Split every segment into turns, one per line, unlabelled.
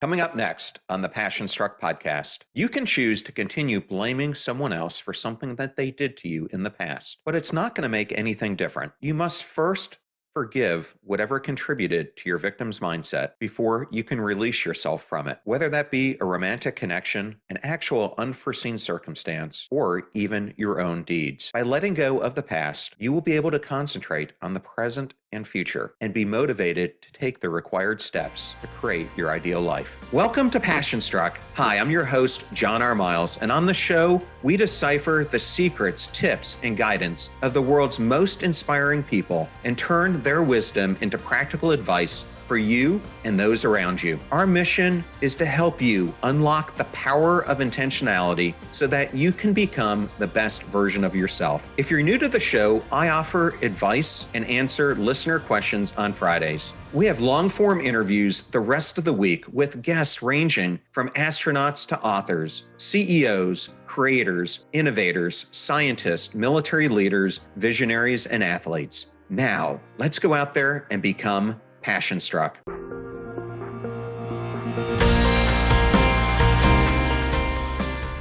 Coming up next on the Passion Struck podcast, you can choose to continue blaming someone else for something that they did to you in the past, but it's not going to make anything different. You must first forgive whatever contributed to your victim's mindset before you can release yourself from it, whether that be a romantic connection, an actual unforeseen circumstance, or even your own deeds. By letting go of the past, you will be able to concentrate on the present and future and be motivated to take the required steps to create your ideal life. Welcome to Passion Struck. Hi, I'm your host, John R. Miles, and on the show, we decipher the secrets, tips, and guidance of the world's most inspiring people and turn their wisdom into practical advice for you and those around you. Our mission is to help you unlock the power of intentionality so that you can become the best version of yourself. If you're new to the show, I offer advice and answer listener questions on Fridays. We have long-form interviews the rest of the week with guests ranging from astronauts to authors, CEOs, creators, innovators, scientists, military leaders, visionaries, and athletes. Now, let's go out there and become Passion Struck.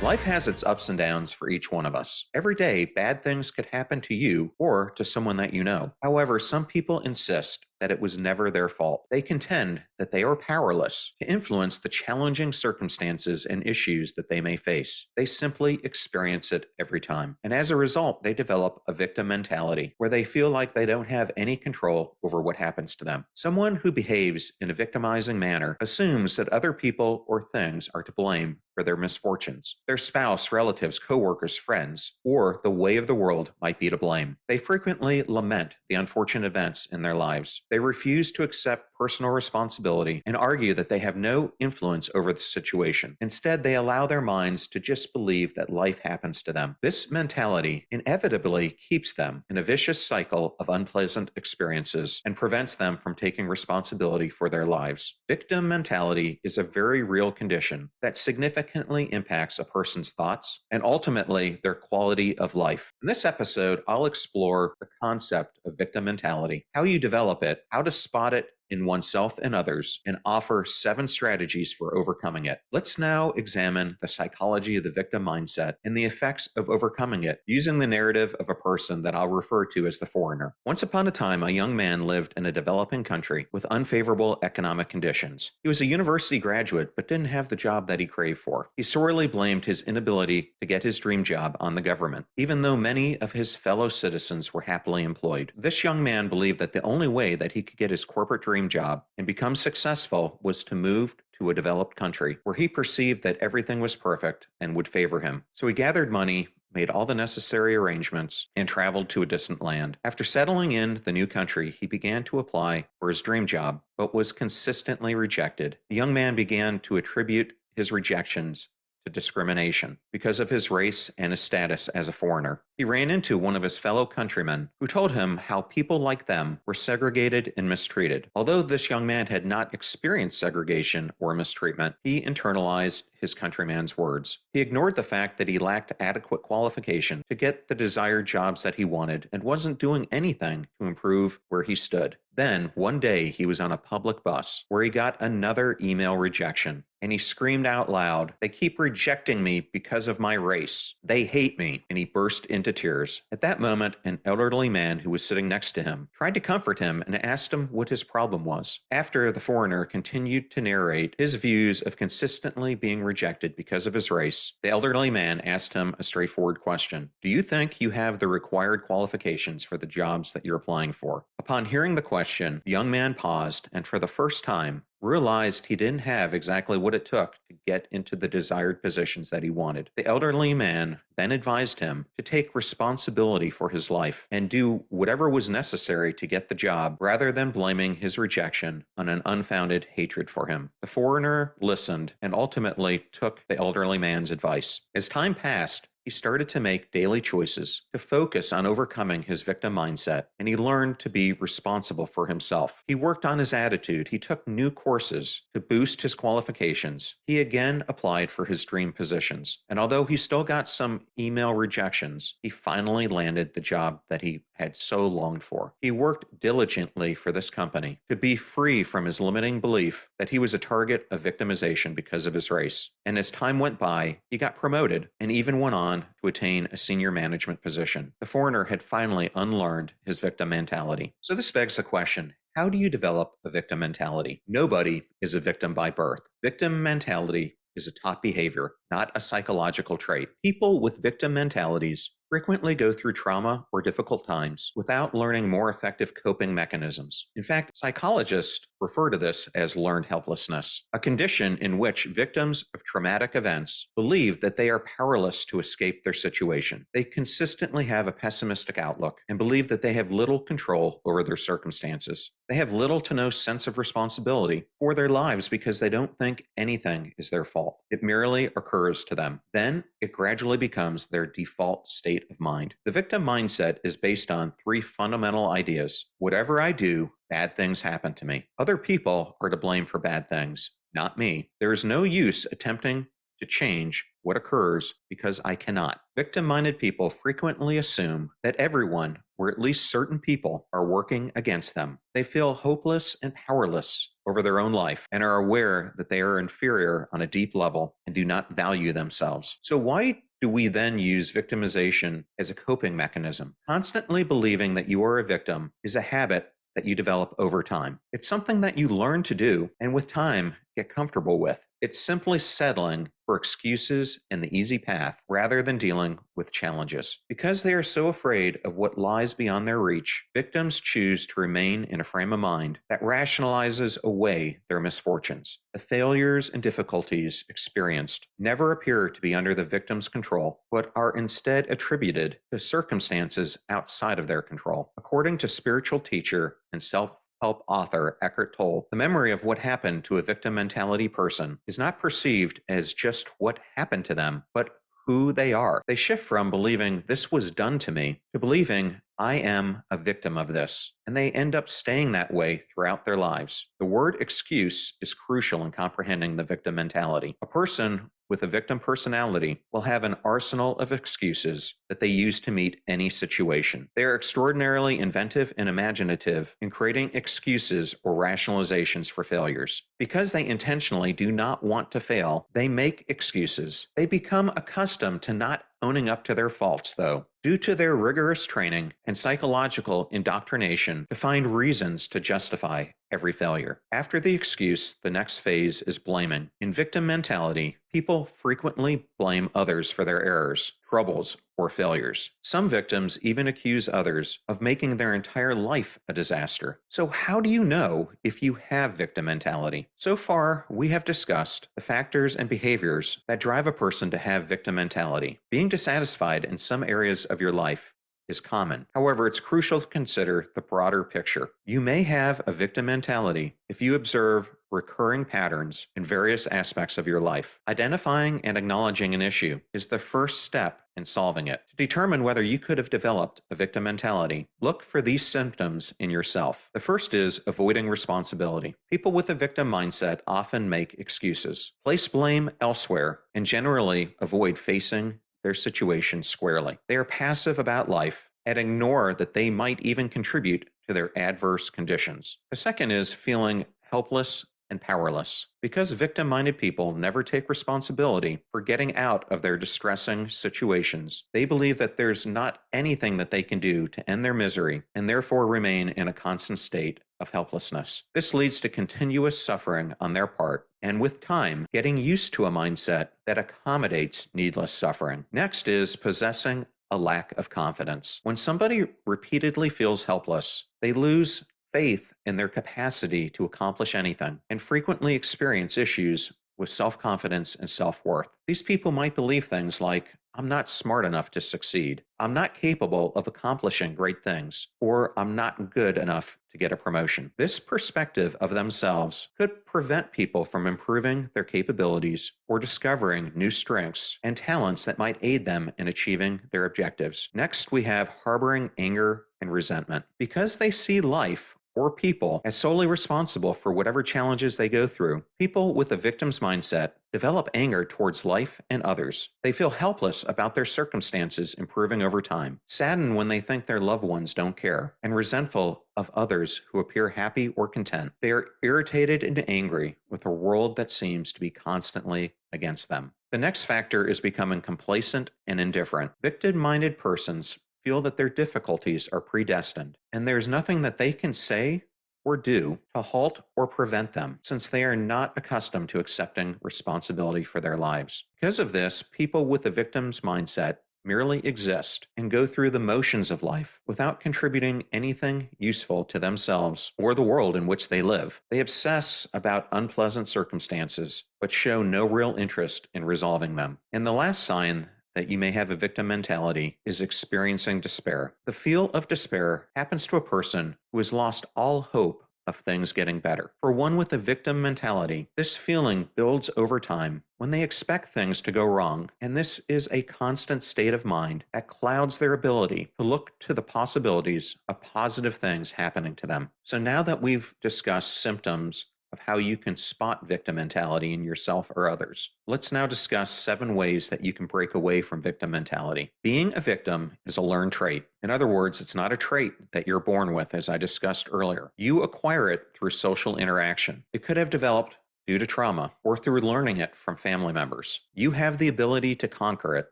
Life has its ups and downs for each one of us. Every day, bad things could happen to you or to someone that you know. However, some people insist that it was never their fault. They contend that they are powerless to influence the challenging circumstances and issues that they may face. They simply experience it every time. And as a result, they develop a victim mentality where they feel like they don't have any control over what happens to them. Someone who behaves in a victimizing manner assumes that other people or things are to blame for their misfortunes. Their spouse, relatives, coworkers, friends, or the way of the world might be to blame. They frequently lament the unfortunate events in their lives. They refuse to accept personal responsibility and argue that they have no influence over the situation. Instead, they allow their minds to just believe that life happens to them. This mentality inevitably keeps them in a vicious cycle of unpleasant experiences and prevents them from taking responsibility for their lives. Victim mentality is a very real condition that significantly impacts a person's thoughts and ultimately their quality of life. In this episode, I'll explore the concept of victim mentality, how you develop it, how to spot it in oneself and others, and offer 7 strategies for overcoming it. Let's now examine the psychology of the victim mindset and the effects of overcoming it using the narrative of a person that I'll refer to as the foreigner. Once upon a time, a young man lived in a developing country with unfavorable economic conditions. He was a university graduate but didn't have the job that he craved for. He sorely blamed his inability to get his dream job on the government, even though many of his fellow citizens were happily employed. This young man believed that the only way that he could get his corporate dream job and become successful was to move to a developed country where he perceived that everything was perfect and would favor him. So he gathered money, made all the necessary arrangements, and traveled to a distant land. After settling in the new country, he began to apply for his dream job, but was consistently rejected. The young man began to attribute his rejections to discrimination because of his race and his status as a foreigner. He ran into one of his fellow countrymen who told him how people like them were segregated and mistreated. Although this young man had not experienced segregation or mistreatment, he internalized his countryman's words. He ignored the fact that he lacked adequate qualification to get the desired jobs that he wanted and wasn't doing anything to improve where he stood. Then, one day, he was on a public bus where he got another email rejection, and he screamed out loud, "They keep rejecting me because of my race. They hate me," and he burst into tears. At that moment, an elderly man who was sitting next to him tried to comfort him and asked him what his problem was. After the foreigner continued to narrate his views of consistently being rejected because of his race, the elderly man asked him a straightforward question. "Do you think you have the required qualifications for the jobs that you're applying for?" Upon hearing the question, the young man paused and for the first time realized he didn't have exactly what it took to get into the desired positions that he wanted. The elderly man then advised him to take responsibility for his life and do whatever was necessary to get the job rather than blaming his rejection on an unfounded hatred for him. The foreigner listened and ultimately took the elderly man's advice. As time passed, He started to make daily choices to focus on overcoming his victim mindset, and he learned to be responsible for himself. He worked on his attitude. He took new courses to boost his qualifications. He again applied for his dream positions. And although he still got some email rejections, he finally landed the job that he had so longed for. He worked diligently for this company to be free from his limiting belief that he was a target of victimization because of his race. And as time went by, he got promoted and even went on to attain a senior management position. The foreigner had finally unlearned his victim mentality. So this begs the question, how do you develop a victim mentality? Nobody is a victim by birth. Victim mentality is a taught behavior, not a psychological trait. People with victim mentalities frequently go through trauma or difficult times without learning more effective coping mechanisms. In fact, psychologists refer to this as learned helplessness, a condition in which victims of traumatic events believe that they are powerless to escape their situation. They consistently have a pessimistic outlook and believe that they have little control over their circumstances. They have little to no sense of responsibility for their lives because they don't think anything is their fault. It merely occurs to them. Then it gradually becomes their default state of mind. The victim mindset is based on three fundamental ideas. Whatever I do, bad things happen to me. Other people are to blame for bad things, not me. There is no use attempting to change what occurs because I cannot. Victim-minded people frequently assume that everyone, or at least certain people, are working against them. They feel hopeless and powerless over their own life and are aware that they are inferior on a deep level and do not value themselves. So why do we then use victimization as a coping mechanism? Constantly believing that you are a victim is a habit that you develop over time. It's something that you learn to do and with time get comfortable with. It's simply settling for excuses and the easy path rather than dealing with challenges. Because they are so afraid of what lies beyond their reach, victims choose to remain in a frame of mind that rationalizes away their misfortunes. The failures and difficulties experienced never appear to be under the victim's control, but are instead attributed to circumstances outside of their control. According to spiritual teacher and self-help author Eckhart Tolle, the memory of what happened to a victim mentality person is not perceived as just what happened to them, but who they are. They shift from believing this was done to me to believing I am a victim of this, and they end up staying that way throughout their lives. The word excuse is crucial in comprehending the victim mentality. A person with a victim personality will have an arsenal of excuses that they use to meet any situation. They are extraordinarily inventive and imaginative in creating excuses or rationalizations for failures. Because they intentionally do not want to fail, they make excuses. They become accustomed to not owning up to their faults, though, due to their rigorous training and psychological indoctrination to find reasons to justify every failure. After the excuse, the next phase is blaming. In victim mentality, people frequently blame others for their errors, troubles, or failures. Some victims even accuse others of making their entire life a disaster. So how do you know if you have victim mentality? So far, we have discussed the factors and behaviors that drive a person to have victim mentality. Being dissatisfied in some areas of your life is common. However, it's crucial to consider the broader picture. You may have a victim mentality if you observe recurring patterns in various aspects of your life. Identifying and acknowledging an issue is the first step in solving it. To determine whether you could have developed a victim mentality, look for these symptoms in yourself. The first is avoiding responsibility. People with a victim mindset often make excuses, place blame elsewhere, and generally avoid facing their situation squarely. They are passive about life and ignore that they might even contribute to their adverse conditions. The second is feeling helpless and powerless. Because victim-minded people never take responsibility for getting out of their distressing situations, they believe that there's not anything that they can do to end their misery and therefore remain in a constant state of helplessness. This leads to continuous suffering on their part, and with time, getting used to a mindset that accommodates needless suffering. Next is possessing a lack of confidence. When somebody repeatedly feels helpless, they lose faith in their capacity to accomplish anything and frequently experience issues with self-confidence and self-worth. These people might believe things like, I'm not smart enough to succeed, I'm not capable of accomplishing great things, or I'm not good enough to get a promotion. This perspective of themselves could prevent people from improving their capabilities or discovering new strengths and talents that might aid them in achieving their objectives. Next, we have harboring anger and resentment. Because they see life or people as solely responsible for whatever challenges they go through, people with a victim's mindset develop anger towards life and others. They feel helpless about their circumstances improving over time, saddened when they think their loved ones don't care, and resentful of others who appear happy or content. They are irritated and angry with a world that seems to be constantly against them. The next factor is becoming complacent and indifferent. Victim-minded persons feel that their difficulties are predestined, and there's nothing that they can say or do to halt or prevent them, since they are not accustomed to accepting responsibility for their lives. Because of this, people with a victim's mindset merely exist and go through the motions of life without contributing anything useful to themselves or the world in which they live. They obsess about unpleasant circumstances, but show no real interest in resolving them. And the last sign that you may have a victim mentality is experiencing despair. The feel of despair happens to a person who has lost all hope of things getting better. For one with a victim mentality, this feeling builds over time when they expect things to go wrong, and this is a constant state of mind that clouds their ability to look to the possibilities of positive things happening to them. So now that we've discussed symptoms of how you can spot victim mentality in yourself or others, let's now discuss 7 ways that you can break away from victim mentality. Being a victim is a learned trait. In other words, it's not a trait that you're born with, as I discussed earlier. You acquire it through social interaction. It could have developed due to trauma or through learning it from family members. You have the ability to conquer it.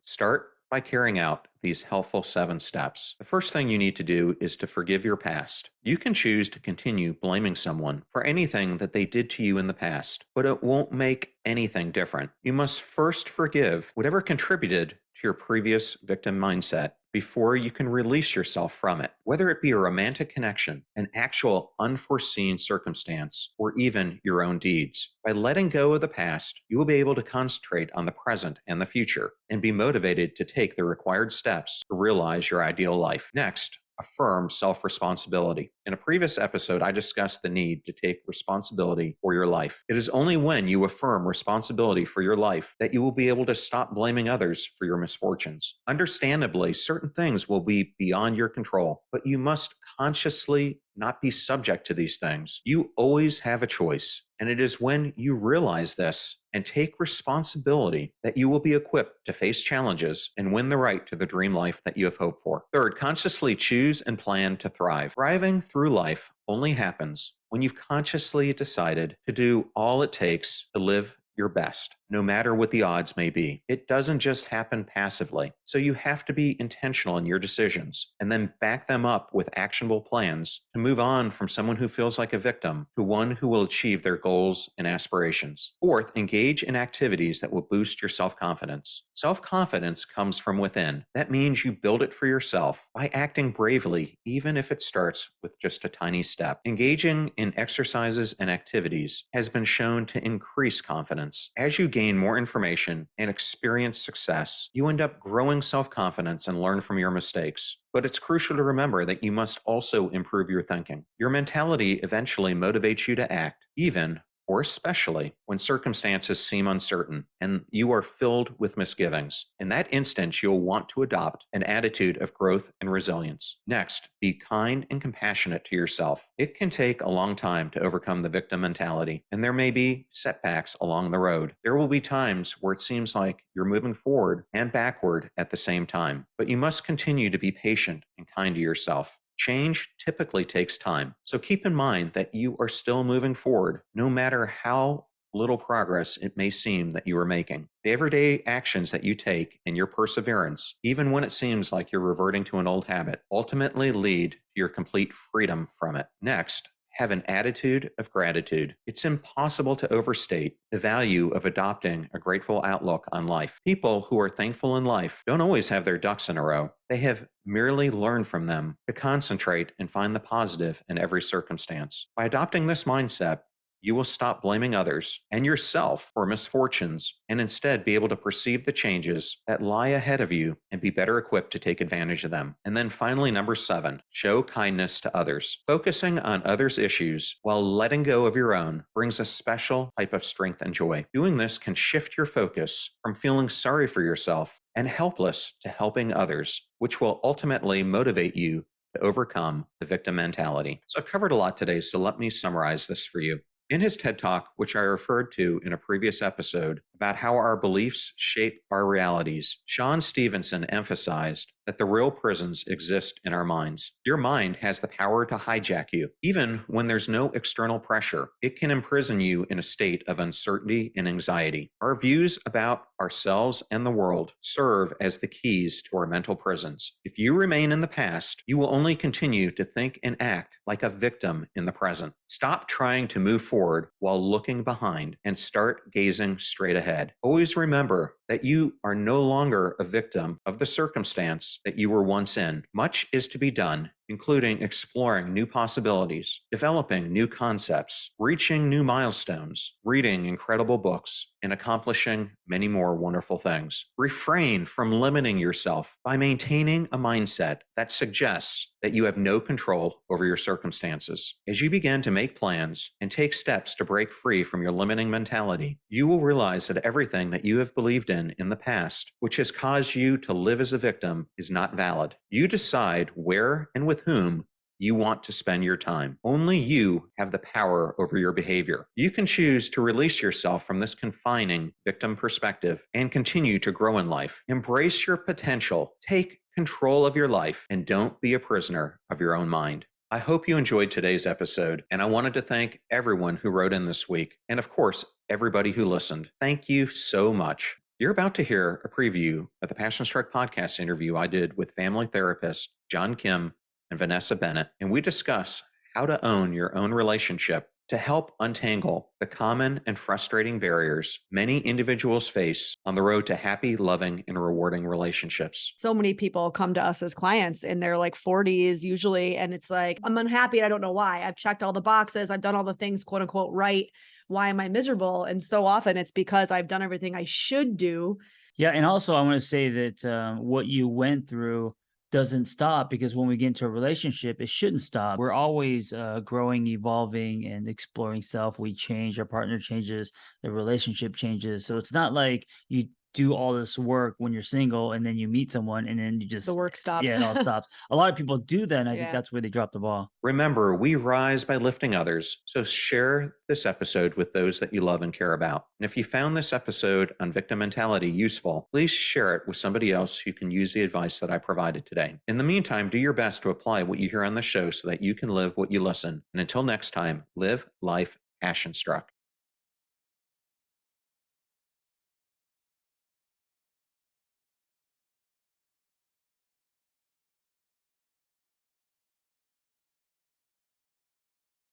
Start by carrying out these helpful 7 steps. The first thing you need to do is to forgive your past. You can choose to continue blaming someone for anything that they did to you in the past, but it won't make anything different. You must first forgive whatever contributed to your previous victim mindset before you can release yourself from it, whether it be a romantic connection, an actual unforeseen circumstance, or even your own deeds. By letting go of the past, you will be able to concentrate on the present and the future and be motivated to take the required steps to realize your ideal life. Next, affirm self-responsibility. In a previous episode, I discussed the need to take responsibility for your life. It is only when you affirm responsibility for your life that you will be able to stop blaming others for your misfortunes. Understandably, certain things will be beyond your control, but you must consciously not be subject to these things. You always have a choice, and it is when you realize this and take responsibility that you will be equipped to face challenges and win the right to the dream life that you have hoped for. Third, consciously choose and plan to thrive. Thriving through life only happens when you've consciously decided to do all it takes to live your best, no matter what the odds may be. It doesn't just happen passively. So you have to be intentional in your decisions and then back them up with actionable plans to move on from someone who feels like a victim to one who will achieve their goals and aspirations. Fourth, engage in activities that will boost your self-confidence. Self-confidence comes from within. That means you build it for yourself by acting bravely, even if it starts with just a tiny step. Engaging in exercises and activities has been shown to increase confidence. As you gain more information and experience success, you end up growing self-confidence and learn from your mistakes. But it's crucial to remember that you must also improve your thinking. Your mentality eventually motivates you to act, even or especially when circumstances seem uncertain and you are filled with misgivings. In that instance, you'll want to adopt an attitude of growth and resilience. Next, be kind and compassionate to yourself. It can take a long time to overcome the victim mentality, and there may be setbacks along the road. There will be times where it seems like you're moving forward and backward at the same time, but you must continue to be patient and kind to yourself. Change typically takes time, so keep in mind that you are still moving forward, no matter how little progress it may seem that you are making. The everyday actions that you take and your perseverance, even when it seems like you're reverting to an old habit, ultimately lead to your complete freedom from it. Next, have an attitude of gratitude. It's impossible to overstate the value of adopting a grateful outlook on life. People who are thankful in life don't always have their ducks in a row. They have merely learned from them to concentrate and find the positive in every circumstance. By adopting this mindset, you will stop blaming others and yourself for misfortunes and instead be able to perceive the changes that lie ahead of you and be better equipped to take advantage of them. And then finally, number 7, show kindness to others. Focusing on others' issues while letting go of your own brings a special type of strength and joy. Doing this can shift your focus from feeling sorry for yourself and helpless to helping others, which will ultimately motivate you to overcome the victim mentality. So I've covered a lot today, so let me summarize this for you. In his TED Talk, which I referred to in a previous episode about how our beliefs shape our realities, Sean Stevenson emphasized that the real prisons exist in our minds. Your mind has the power to hijack you. Even when there's no external pressure, it can imprison you in a state of uncertainty and anxiety. Our views about ourselves and the world serve as the keys to our mental prisons. If you remain in the past, you will only continue to think and act like a victim in the present. Stop trying to move forward while looking behind and start gazing straight ahead. Always remember that you are no longer a victim of the circumstance that you were once in. Much is to be done, including exploring new possibilities, developing new concepts, reaching new milestones, reading incredible books, and accomplishing many more wonderful things. Refrain from limiting yourself by maintaining a mindset that suggests that you have no control over your circumstances. As you begin to make plans and take steps to break free from your limiting mentality, you will realize that everything that you have believed in the past, which has caused you to live as a victim, is not valid. You decide where and with whom you want to spend your time. Only you have the power over your behavior. You can choose to release yourself from this confining victim perspective and continue to grow in life. Embrace your potential. Take control of your life and don't be a prisoner of your own mind. I hope you enjoyed today's episode, and I wanted to thank everyone who wrote in this week, and of course, everybody who listened. Thank you so much. You're about to hear a preview of the Passion Struck podcast interview I did with family therapist John Kim and Vanessa Bennett, and we discuss how to own your own relationship to help untangle the common and frustrating barriers many individuals face on the road to happy, loving, and rewarding relationships.
So many people come to us as clients in their like 40s usually, and it's like, I'm unhappy. I don't know why. I've checked all the boxes. I've done all the things, quote unquote, right. Why am I miserable? And so often it's because I've done everything I should do.
Yeah. And also, I want to say that what you went through doesn't stop, because when we get into a relationship, it shouldn't stop. We're always growing, evolving, and exploring self. We change, our partner changes, the relationship changes. So it's not like you do all this work when you're single and then you meet someone and then you just,
The work stops.
yeah, it all stops. A lot of people do that, and I think
Yeah.
that's where they drop the ball.
Remember, we rise by lifting others, so share this episode with those that you love and care about. And if you found this episode on victim mentality useful, please share it with somebody else who can use the advice that I provided today. In the meantime, do your best to apply what you hear on the show so that you can live what you listen. And until next time, live life passion struck.